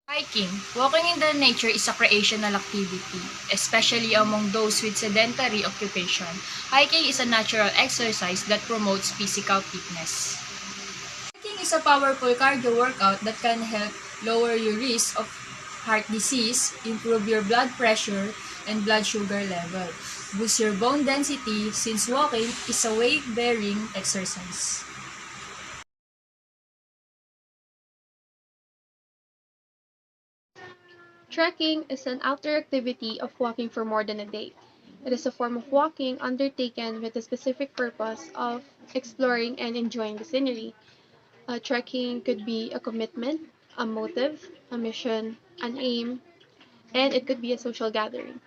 Hiking. Walking in the nature is a recreational activity, especially among those with sedentary occupation. Hiking is a natural exercise that promotes physical fitness. Hiking is a powerful cardio workout that can help lower your risk of heart disease, improve your blood pressure and blood sugar level, boost your bone density since walking is a weight-bearing exercise. Trekking is an outdoor activity of walking for more than a day. It is a form of walking undertaken with the specific purpose of exploring and enjoying the scenery. Trekking could be a commitment, a motive, a mission, an aim, and it could be a social gathering.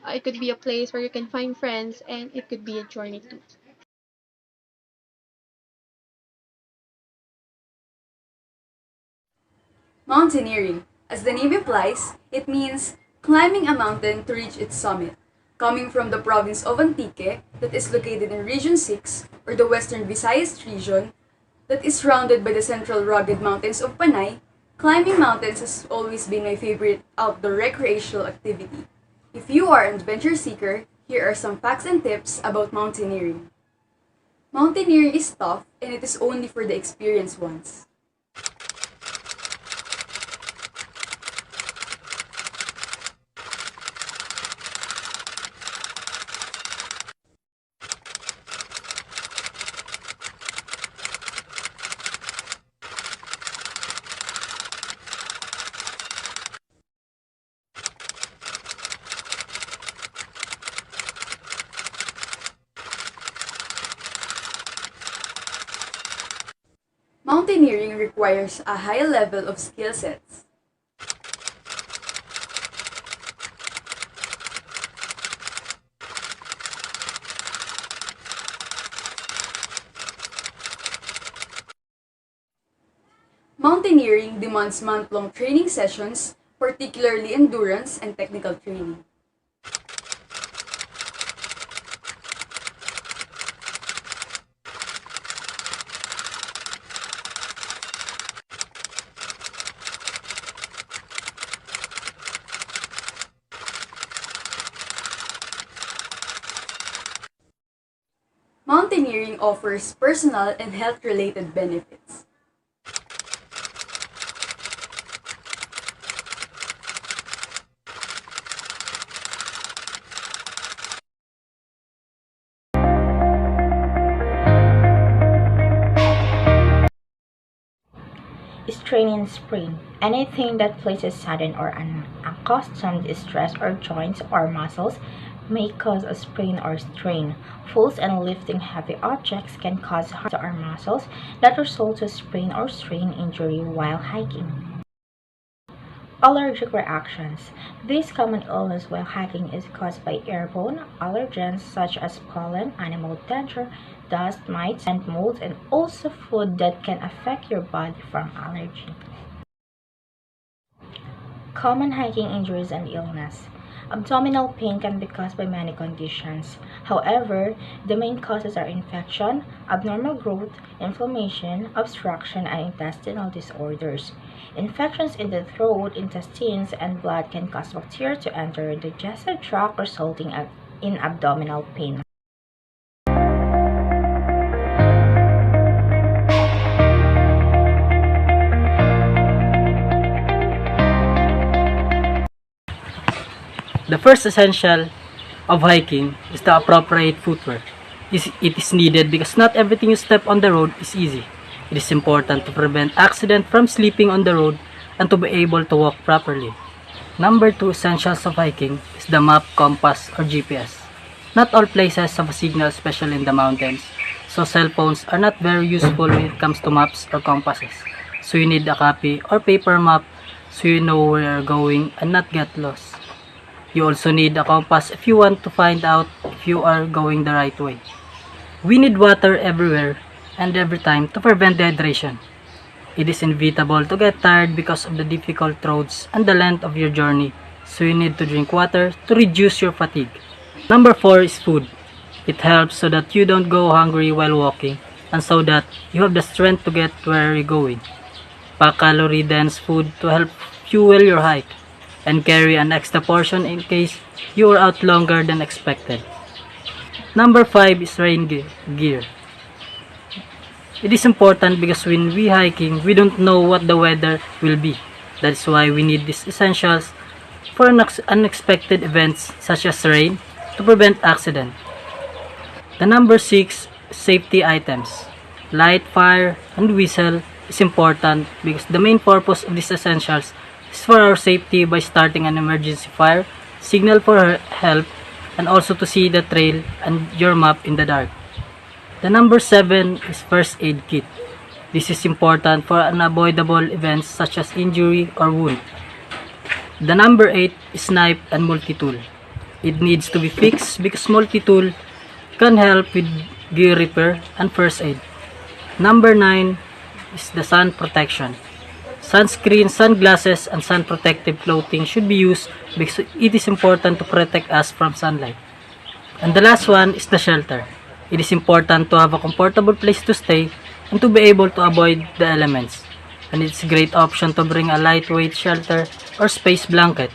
It could be a place where you can find friends, and it could be a journey too. Mountaineering. As the name implies, it means climbing a mountain to reach its summit. Coming from the province of Antique, that is located in Region 6, or the Western Visayas region, that is surrounded by the central rugged mountains of Panay, climbing mountains has always been my favorite outdoor recreational activity. If you are an adventure seeker, here are some facts and tips about mountaineering. Mountaineering is tough and it is only for the experienced ones. Mountaineering requires a high level of skill sets. Mountaineering demands month-long training sessions, particularly endurance and technical training. Mountaineering offers personal and health-related benefits. Strain and sprain. Anything that places sudden or unaccustomed stress or joints or muscles may cause a sprain or strain. Falls and lifting heavy objects can cause harm to our muscles that result to sprain or strain injury while hiking. Allergic reactions. This common illness while hiking is caused by airborne allergens such as pollen, animal dander, dust, mites, and molds, and also food that can affect your body from allergy. Common hiking injuries and illness. Abdominal pain can be caused by many conditions. However, the main causes are infection, abnormal growth, inflammation, obstruction, and intestinal disorders. Infections in the throat, intestines, and blood can cause bacteria to enter the digestive tract, resulting in abdominal pain. The first essential of hiking is the appropriate footwear. It is needed because not everything you step on the road is easy. It is important to prevent accident from sleeping on the road and to be able to walk properly. Number 2 essentials of hiking is the map, compass, or GPS. Not all places have a signal, especially in the mountains, so cell phones are not very useful when it comes to maps or compasses. So you need a copy or paper map so you know where you're going and not get lost. You also need a compass if you want to find out if you are going the right way. We need water everywhere and every time to prevent dehydration. It is inevitable to get tired because of the difficult roads and the length of your journey, so you need to drink water to reduce your fatigue. Number 4 is food. It helps so that you don't go hungry while walking and so that you have the strength to get where you're going. Pack calorie-dense food to help fuel your hike, and carry an extra portion in case you are out longer than expected. Number 5 is rain gear. It is important because when we hiking, we don't know what the weather will be. That is why we need these essentials for unexpected events such as rain to prevent accident. The number 6 safety items. Light, fire, and whistle is important because the main purpose of these essentials is for our safety by starting an emergency fire, signal for help, and also to see the trail and your map in the dark. The number 7 is first aid kit. This is important for unavoidable events such as injury or wound. The number 8 is knife and multi-tool. It needs to be fixed because multi-tool can help with gear repair and first aid. Number 9 is the sun protection. Sunscreen, sunglasses, and sun protective clothing should be used because it is important to protect us from sunlight. And the last one is the shelter. It is important to have a comfortable place to stay and to be able to avoid the elements. And it's a great option to bring a lightweight shelter or space blanket.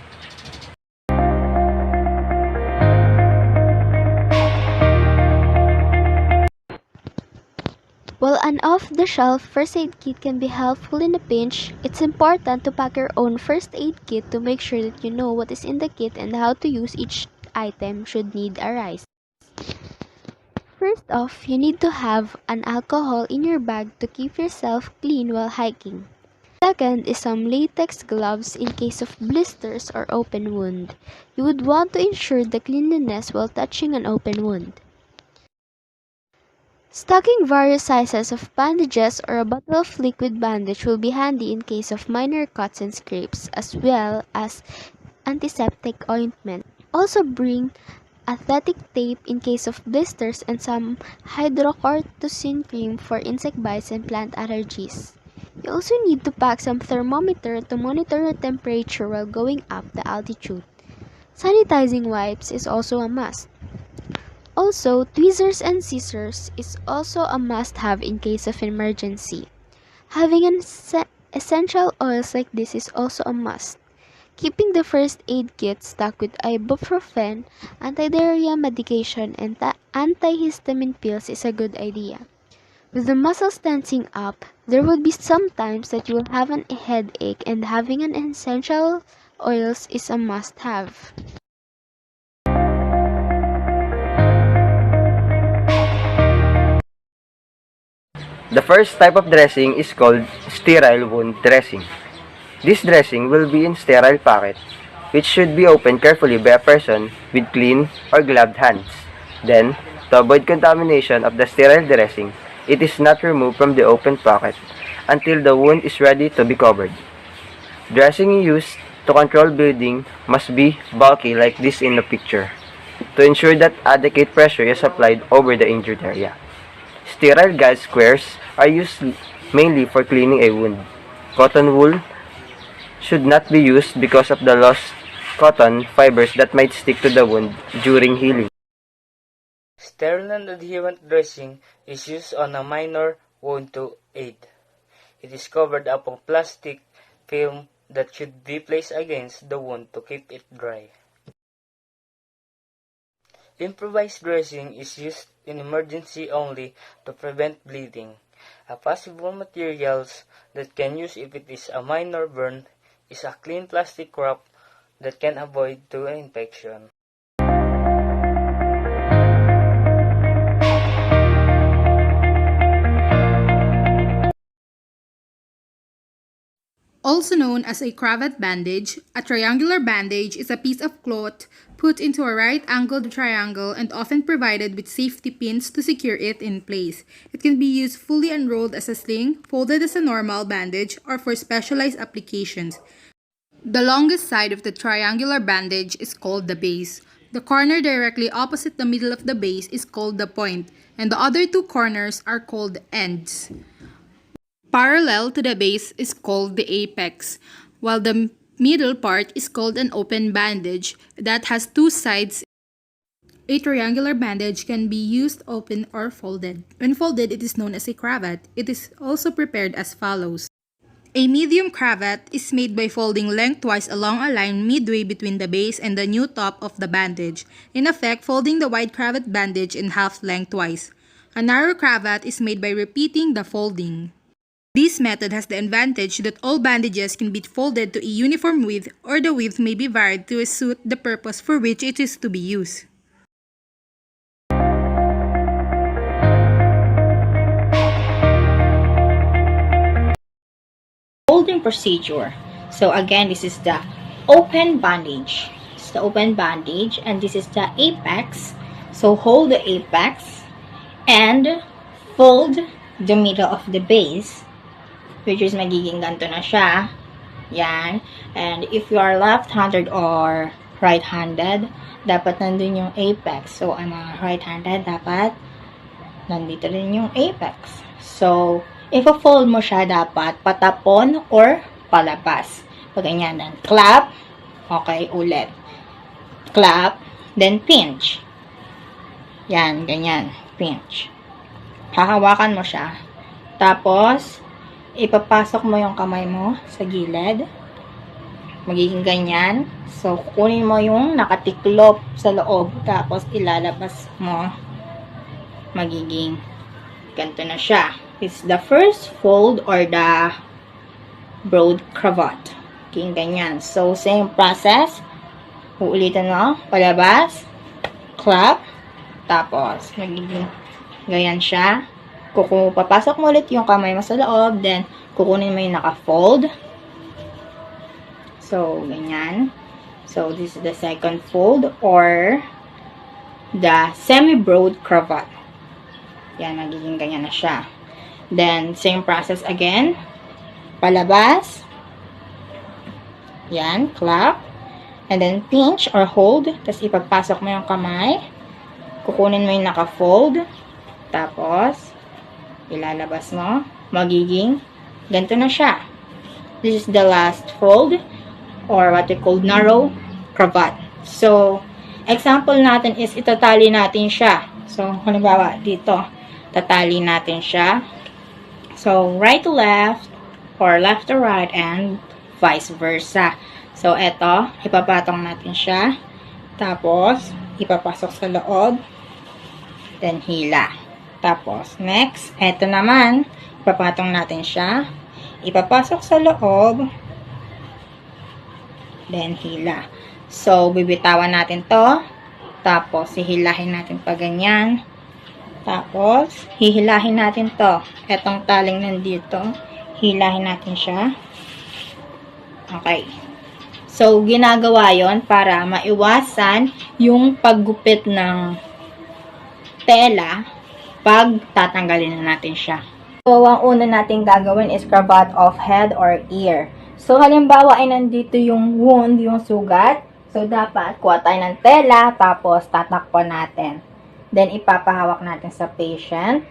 While an off-the-shelf first aid kit can be helpful in a pinch, it's important to pack your own first aid kit to make sure that you know what is in the kit and how to use each item should need arise. First off, you need to have an alcohol in your bag to keep yourself clean while hiking. Second is some latex gloves in case of blisters or open wound. You would want to ensure the cleanliness while touching an open wound. Stocking various sizes of bandages or a bottle of liquid bandage will be handy in case of minor cuts and scrapes, as well as antiseptic ointment. Also bring athletic tape in case of blisters and some hydrocortisone cream for insect bites and plant allergies. You also need to pack some thermometer to monitor your temperature while going up the altitude. Sanitizing wipes is also a must. Also, tweezers and scissors is also a must-have in case of emergency. Having an essential oils like this is also a must. Keeping the first aid kit stocked with ibuprofen, anti-diarrhea medication, and antihistamine pills is a good idea. With the muscles tensing up, there would be some times that you will have a headache, and having an essential oils is a must-have. The first type of dressing is called sterile wound dressing. This dressing will be in sterile packet, which should be opened carefully by a person with clean or gloved hands. Then, to avoid contamination of the sterile dressing, it is not removed from the open packet until the wound is ready to be covered. Dressing used to control bleeding must be bulky like this in the picture, to ensure that adequate pressure is applied over the injured area. Sterile gauze squares are used mainly for cleaning a wound. Cotton wool should not be used because of the lost cotton fibers that might stick to the wound during healing. Sterile non-adherent dressing is used on a minor wound to aid. It is covered upon plastic film that should be placed against the wound to keep it dry. Improvised dressing is used in emergency only to prevent bleeding. A possible materials that can use if it is a minor burn is a clean plastic wrap that can avoid the infection. Also known as a cravat bandage, a triangular bandage is a piece of cloth put into a right-angled triangle and often provided with safety pins to secure it in place. It can be used fully unrolled as a sling, folded as a normal bandage, or for specialized applications. The longest side of the triangular bandage is called the base. The corner directly opposite the middle of the base is called the point, and the other two corners are called ends. Parallel to the base is called the apex, while the middle part is called an open bandage that has two sides. A triangular bandage can be used open or folded. When folded, it is known as a cravat. It is also prepared as follows. A medium cravat is made by folding lengthwise along a line midway between the base and the new top of the bandage, in effect folding the wide cravat bandage in half lengthwise. A narrow cravat is made by repeating the folding. This method has the advantage that all bandages can be folded to a uniform width, or the width may be varied to suit the purpose for which it is to be used. Folding procedure. So again, this is the open bandage. It's the open bandage, and this is the apex. So hold the apex and fold the middle of the base, which is magiging ganito na siya. Yan. And if you are left-handed or right-handed, dapat nandun yung apex. So, I'm a right-handed, dapat nandito rin yung apex. So, if fold mo siya, dapat patapon or palabas. Pag ganyan, then clap. Okay, ulit. Clap, then pinch. Yan, ganyan. Pinch. Hahawakan mo siya. Tapos, ipapasok mo yung kamay mo sa gilid. Magiging ganyan. So, kukunin mo yung nakatiklop sa loob. Tapos, ilalabas mo. Magiging ganito na siya. It's the first fold or the broad cravat. Magiging ganyan. So, same process. Uulitin mo. Palabas. Clap. Tapos, magiging ganyan siya. Papasok mo ulit yung kamay mo sa loob, then kukunin mo yung naka-fold. So, ganyan. So, this is the second fold or the semi-broad cravat. Yan, magiging ganyan na siya. Then, same process again. Palabas. Yan, clap. And then, pinch or hold. Tapos, ipagpasok mo yung kamay. Kukunin mo yung naka-fold. Tapos, ilalabas mo, magiging ganito na siya. This is the last fold or what we call narrow cravat. So, example natin is itatali natin siya. So, halimbawa dito, tatali natin siya. So, right to left or left to right and vice versa. So, eto, ipapatong natin siya. Tapos, ipapasok sa loob. Then, hila. Tapos, next, eto naman, ipapatong natin siya. Ipapasok sa loob. Then, hila. So, bibitawan natin to. Tapos, hihilahin natin pa ganyan. Tapos, hihilahin natin to. Etong taling nandito, hilahin natin siya. Okay. So, ginagawa yon para maiwasan yung paggupit ng tela pag tatanggalin na natin siya. So, ang una natin gagawin is cravat of head or ear. So, halimbawa ay nandito yung wound, yung sugat. So, dapat kuha tayo ng tela, tapos tatakpan natin. Then, ipapahawak natin sa patient.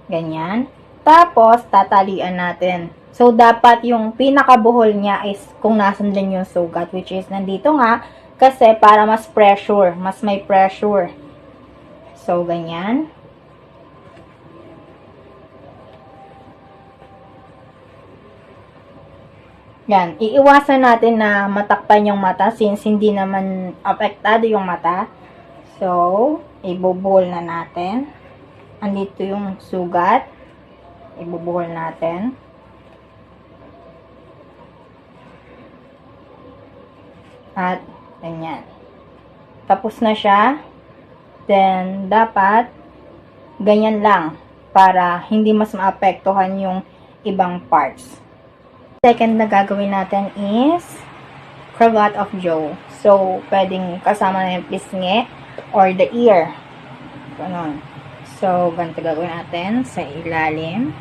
Ganyan. Tapos, tatalian natin. So, dapat yung pinakabuhol niya is kung nasan din yung sugat, which is nandito nga, kasi para mas pressure, mas may pressure. So, ganyan. Yan, iiwasan natin na matakpan yung mata since hindi naman apektado yung mata. So, ibubuhol na natin. Andito yung sugat. Ibubuhol natin. At, ganyan. Tapos na siya. Then, dapat, ganyan lang para hindi mas maapektuhan yung ibang parts. Second na gagawin natin is cravat of jaw. So, pwedeng kasama na yung pisngi or the ear. Ganon. So, ganito gagawin natin sa ilalim.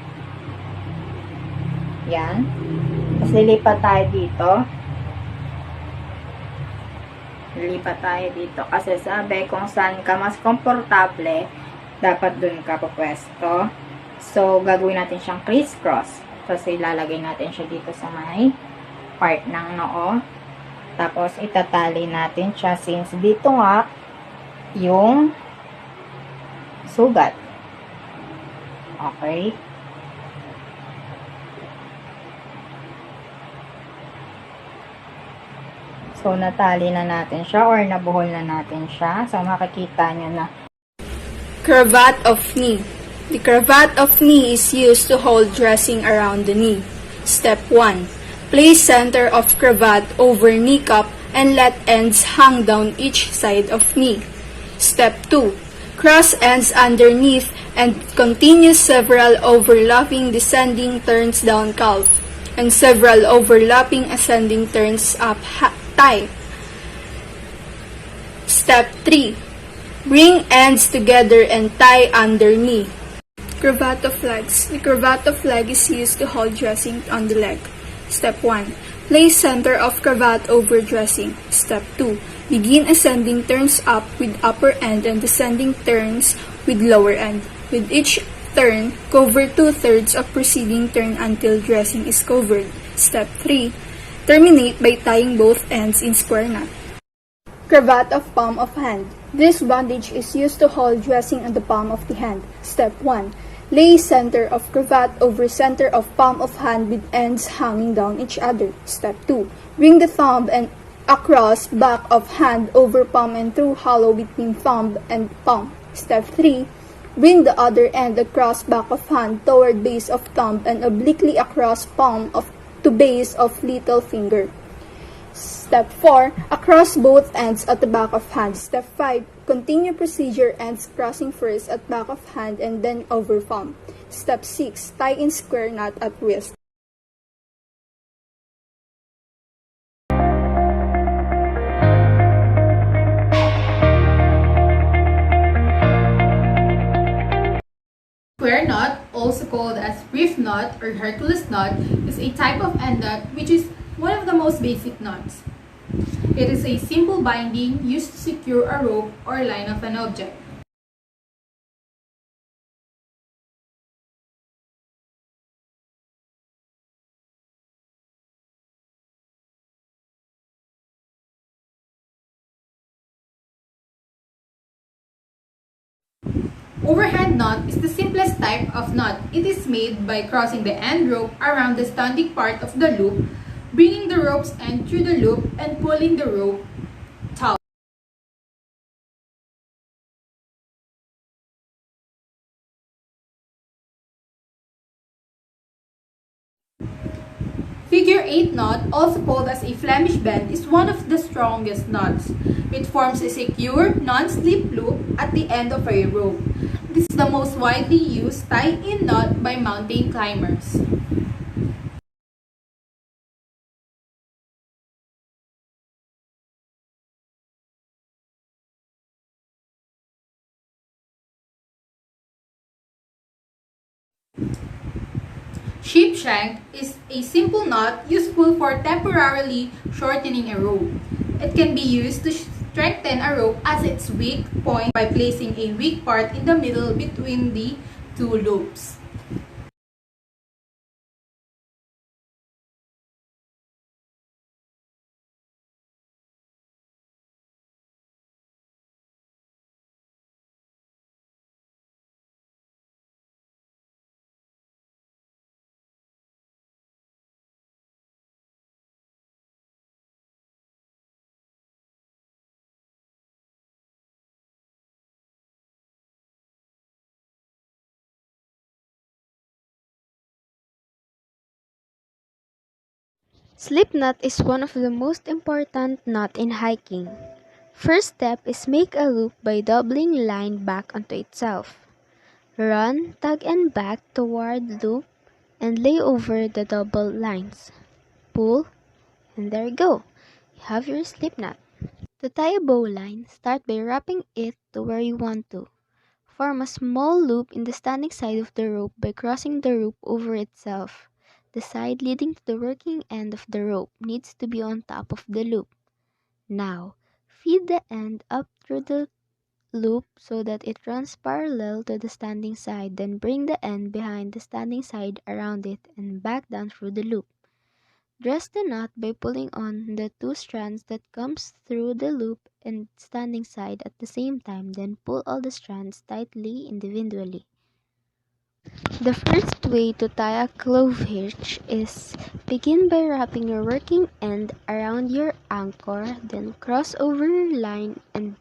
Yan. Tapos, lilipat tayo dito. Lilipat tayo dito. Kasi sabi, kung saan ka mas komportable, dapat dun ka papwesto. So, gagawin natin siyang crisscross. Tapos, ilalagay natin siya dito sa may part ng noo. Tapos, itatali natin siya since dito nga yung sugat. Okay. So, natali na natin siya or nabuhol na natin siya. So, makikita nyo na. Cravat of knee. The cravat of knee is used to hold dressing around the knee. Step 1. Place center of cravat over kneecap and let ends hang down each side of knee. Step 2. Cross ends underneath and continue several overlapping descending turns down calf and several overlapping ascending turns up thigh. Step 3. Bring ends together and tie under knee. Cravat of legs. The cravat of leg is used to hold dressing on the leg. Step 1. Place center of cravat over dressing. Step 2. Begin ascending turns up with upper end and descending turns with lower end. With each turn, cover 2/3 of preceding turn until dressing is covered. Step 3. Terminate by tying both ends in square knot. Cravat of palm of hand. This bandage is used to hold dressing on the palm of the hand. Step 1. Lay center of cravat over center of palm of hand with ends hanging down each other. Step 2. Bring the thumb and across back of hand over palm and through hollow between thumb and palm. Step 3. Bring the other end across back of hand toward base of thumb and obliquely across palm to base of little finger. Step 4. Across both ends at the back of hand. Step 5. Continue procedure ends crossing first at back of hand and then over palm. Step 6. Tie in square knot at wrist. Square knot, also called as reef knot or Hercules knot, is a type of end knot which is one of the most basic knots. It is a simple binding used to secure a rope or line of an object. Overhand knot is the simplest type of knot. It is made by crossing the end rope around the standing part of the loop, bringing the rope's end through the loop and pulling the rope taut. Figure 8 knot, also called as a Flemish bend, is one of the strongest knots. It forms a secure, non-slip loop at the end of a rope. This is the most widely used tie-in knot by mountain climbers. Sheepshank is a simple knot useful for temporarily shortening a rope. It can be used to strengthen a rope at its weak point by placing a weak part in the middle between the two loops. Slip knot is one of the most important knot in hiking. First step is make a loop by doubling line back onto itself. Run, tug and back toward loop and lay over the double lines. Pull and there you go. You have your slip knot. To tie a bowline, start by wrapping it to where you want to. Form a small loop in the standing side of the rope by crossing the rope over itself. The side leading to the working end of the rope needs to be on top of the loop. Now, feed the end up through the loop so that it runs parallel to the standing side, then bring the end behind the standing side around it and back down through the loop. Dress the knot by pulling on the two strands that comes through the loop and standing side at the same time, then pull all the strands tightly individually. The first way to tie a clove hitch is begin by wrapping your working end around your anchor, then cross over your line and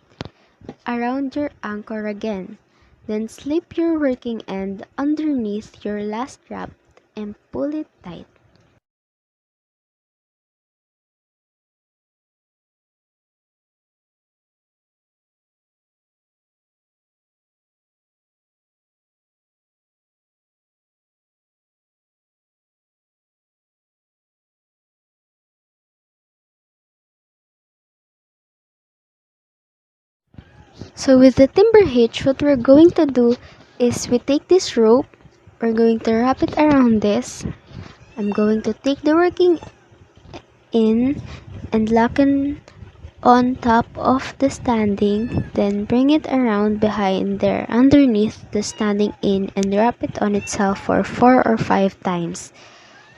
around your anchor again. Then slip your working end underneath your last wrap and pull it tight. So with the timber hitch, what we're going to do is we take this rope, we're going to wrap it around this. I'm going to take the working in and lock it on top of the standing, then bring it around behind there underneath the standing in and wrap it on itself for 4 or 5 times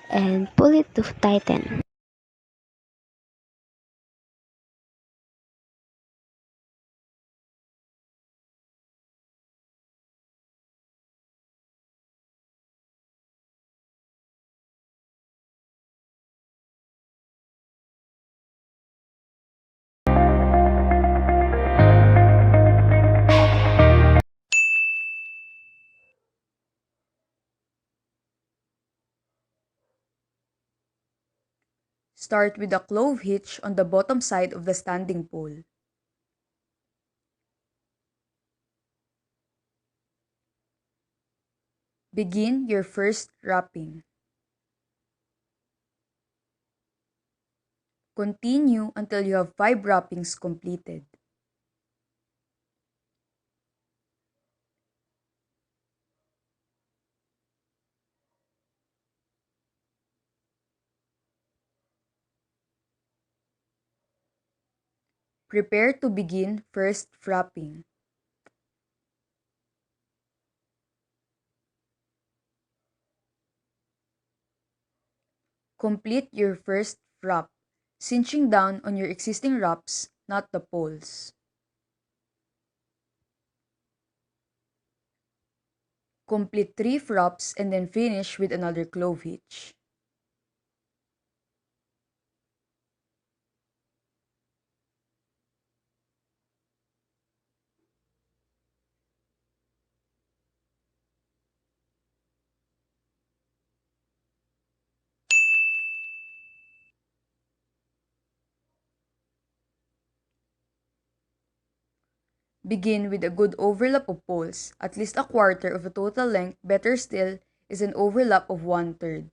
and pull it to tighten. Start with a clove hitch on the bottom side of the standing pole. Begin your first wrapping. Continue until you have 5 wrappings completed. Prepare to begin first wrapping. Complete your first wrap, cinching down on your existing wraps, not the poles. Complete 3 wraps and then finish with another clove hitch. Begin with a good overlap of poles, at least a quarter of the total length. Better still is an overlap of 1/3.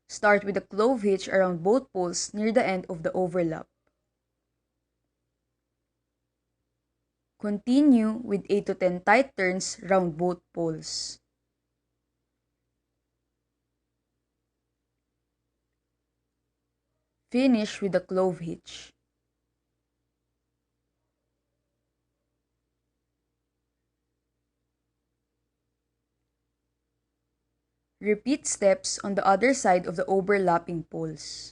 Start with a clove hitch around both poles near the end of the overlap. Continue with 8 to 10 tight turns round both poles. Finish with a clove hitch. Repeat steps on the other side of the overlapping poles.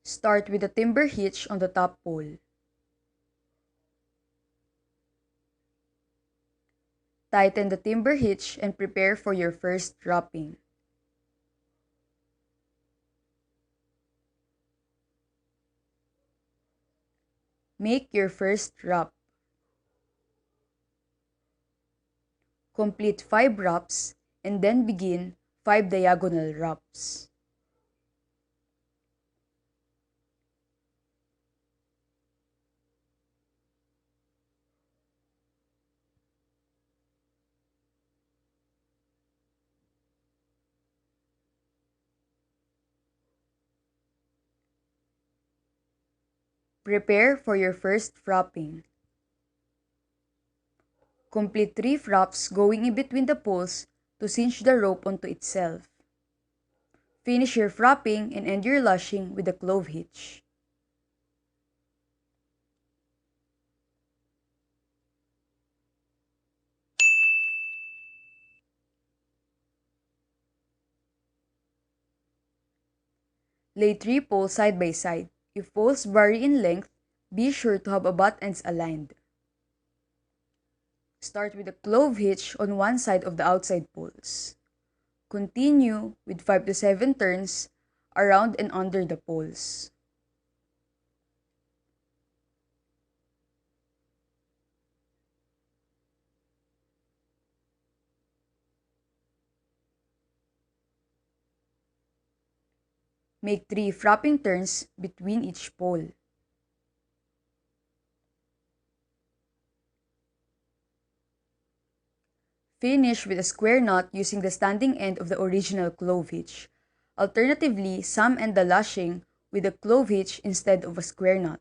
Start with a timber hitch on the top pole. Tighten the timber hitch and prepare for your first wrapping. Make your first wrap. Complete 5 wraps and then begin 5 diagonal wraps. Prepare for your first wrapping. Complete 3 wraps going in between the poles to cinch the rope onto itself. Finish your frapping and end your lashing with a clove hitch. Lay 3 poles side by side. If poles vary in length, be sure to have butt ends aligned. Start with a clove hitch on one side of the outside poles. Continue with 5 to 7 turns around and under the poles. Make 3 frapping turns between each pole. Finish with a square knot using the standing end of the original clove hitch. Alternatively, some end the lashing with a clove hitch instead of a square knot.